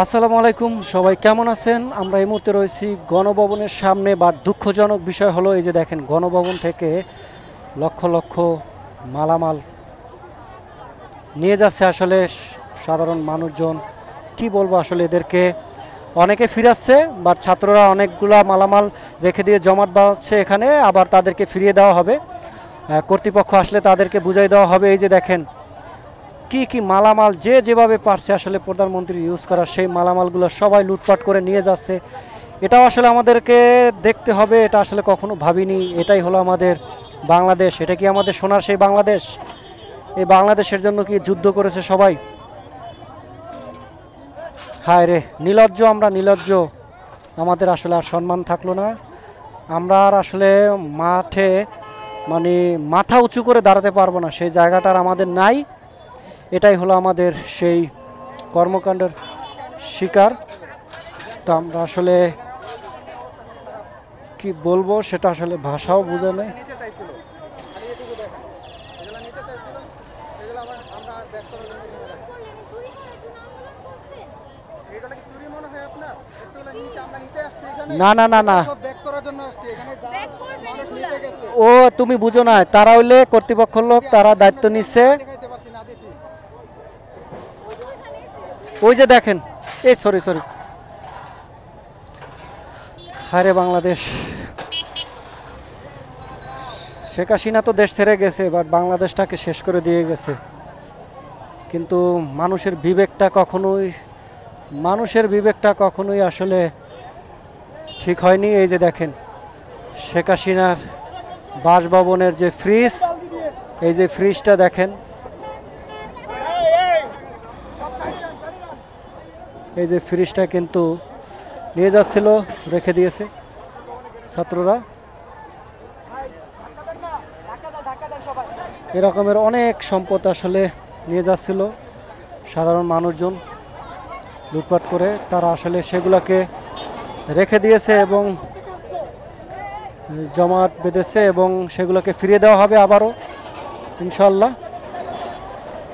আসসালামু আলাইকুম, সবাই কেমন আছেন? আমরা এই মুহূর্তে রয়েছি গণভবনের সামনে। বা দুঃখজনক বিষয় হলো এই যে দেখেন, গণভবন থেকে লক্ষ লক্ষ মালামাল নিয়ে যাচ্ছে আসলে সাধারণ মানুষজন। কি বলবো আসলে, এদেরকে অনেকে ফিরাচ্ছে, বা ছাত্ররা অনেকগুলা মালামাল রেখে দিয়ে জমাট বাঁধছে এখানে, আবার তাদেরকে ফিরিয়ে দেওয়া হবে। কর্তৃপক্ষ আসলে তাদেরকে বুঝাই দেওয়া হবে। এই যে দেখেন কি কি মালামাল যে যেভাবে পারছে আসলে প্রধানমন্ত্রী ইউজ করা সেই মালামালগুলো সবাই লুটপাট করে নিয়ে যাচ্ছে। এটাও আসলে আমাদেরকে দেখতে হবে, এটা আসলে কখনো ভাবিনি। এটাই হলো আমাদের বাংলাদেশ। এটা কি আমাদের সোনার সেই বাংলাদেশ? এই বাংলাদেশের জন্য কি যুদ্ধ করেছে সবাই? হায় রে, নির্লজ্জ আমরা, নির্লজ্জ। আমাদের আসলে আর সম্মান থাকলো না। আমরা আর আসলে মাঠে মানে মাথা উঁচু করে দাঁড়াতে পারবো না, সেই জায়গাটা আর আমাদের নাই। এটাই হলো আমাদের সেই কর্মকাণ্ডের শিকার। তো আমরা আসলে কি বলবো সেটা আসলে ভাষাও বোঝা নেই। না না না না, ও তুমি বুঝো না, তারা হইলে কর্তৃপক্ষের লোক, তারা দায়িত্ব নিচ্ছে। ওই যে দেখেন, এই সরি সরি, হায়রে বাংলাদেশ। শেখ হাসিনা তো দেশ ছেড়ে গেছে, বাট বাংলাদেশটাকে শেষ করে দিয়ে গেছে। কিন্তু মানুষের বিবেকটা কখনোই আসলে ঠিক হয়নি। এই যে দেখেন, শেখ হাসিনার বাসভবনের যে ফ্রিজ, এই যে ফ্রিজটা দেখেন, এই যে ফ্রিজটা কিন্তু নিয়ে যাচ্ছিল, রেখে দিয়েছে ছাত্ররা। এরকমের অনেক সম্পদ আসলে নিয়ে যাচ্ছিল সাধারণ মানুষজন লুটপাট করে। তারা আসলে সেগুলোকে রেখে দিয়েছে এবং জমাট বেঁধেছে, এবং সেগুলোকে ফিরিয়ে দেওয়া হবে আবারও ইনশাল্লাহ।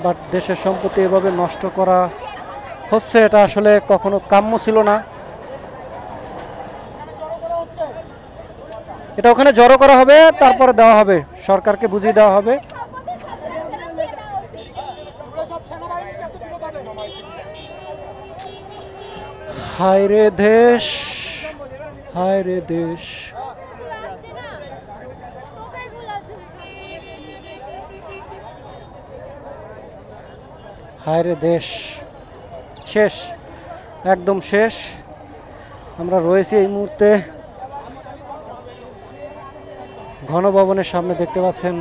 বাট দেশের সম্পত্তি এভাবে নষ্ট করা হচ্ছে, এটা আসলে কখনো কাম্য ছিল না। এটা ওখানে জড়ো করা হবে, তারপরে দেওয়া হবে, সরকারকে বুঝিয়ে দেওয়া হবে। হায় রে দেশ, হায় রে দেশ। হায় রে দেশ, শেষ, একদম শেষ। আমরা রয়েছি এই মুহূর্তে গণভবনের সামনে। দেখতে পাচ্ছেন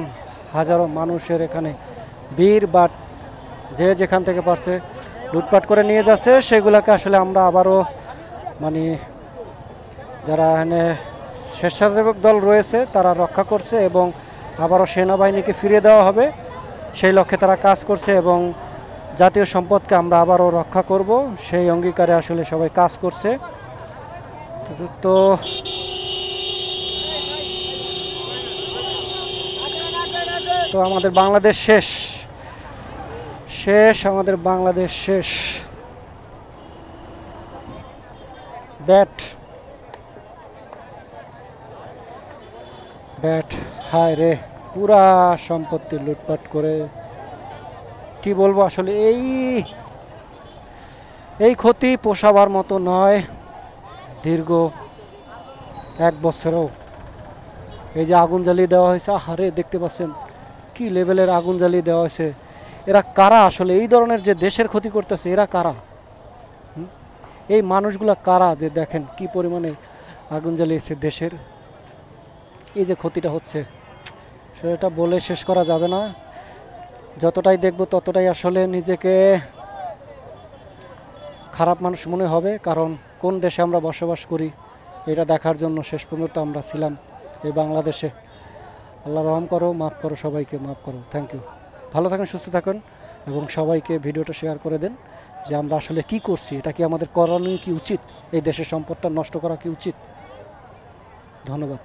হাজারো মানুষের এখানে ভিড়, বাট যে যেখান থেকে পারছে লুটপাট করে নিয়ে যাচ্ছে। সেগুলোকে আসলে আমরা আবারও মানে যারা এখানে স্বেচ্ছাসেবক দল রয়েছে তারা রক্ষা করছে, এবং আবারও সেনাবাহিনীকে ফিরিয়ে দেওয়া হবে সেই লক্ষ্যে তারা কাজ করছে, এবং জাতীয় সম্পদকে আমরা আবারও রক্ষা করব সেই অঙ্গীকারে আসলে সবাই কাজ করছে। তো তো আমাদের বাংলাদেশ শেষ, শেষ, আমাদের বাংলাদেশ শেষ। ব্যাট ব্যাট, হায় রে, পুরা সম্পত্তি লুটপাট করে। কি বলবো আসলে, এই ক্ষতি পোষাবার মতো নয়। দীর্ঘ 1 বছরেও এই যে আগুন জ্বালিয়ে দেওয়া হয়েছে, আহারে দেখতে পাচ্ছেন কি লেভেলের আগুন জ্বালিয়ে দেওয়া হয়েছে। এরা কারা আসলে? এই ধরনের যে দেশের ক্ষতি করতেছে, এরা কারা? এই মানুষগুলা কারা যে দেখেন কি পরিমাণে আগুন জ্বালিয়েছে দেশের? এই যে ক্ষতিটা হচ্ছে, সেটা বলে শেষ করা যাবে না। যতটাই দেখব ততটাই আসলে নিজেকে খারাপ মানুষ মনে হবে, কারণ কোন দেশে আমরা বসবাস করি এটা দেখার জন্য শেষ পর্যন্ত আমরা ছিলাম এই বাংলাদেশে। আল্লাহ রহম করো, মাফ করো, সবাইকে মাফ করো। Thank you. ভালো থাকুন, সুস্থ থাকুন, এবং সবাইকে ভিডিওটা শেয়ার করে দেন যে আমরা আসলে কি করছি। এটা কি আমাদের করণীয় কি উচিত? এই দেশের সম্পদটা নষ্ট করা কি উচিত? ধন্যবাদ।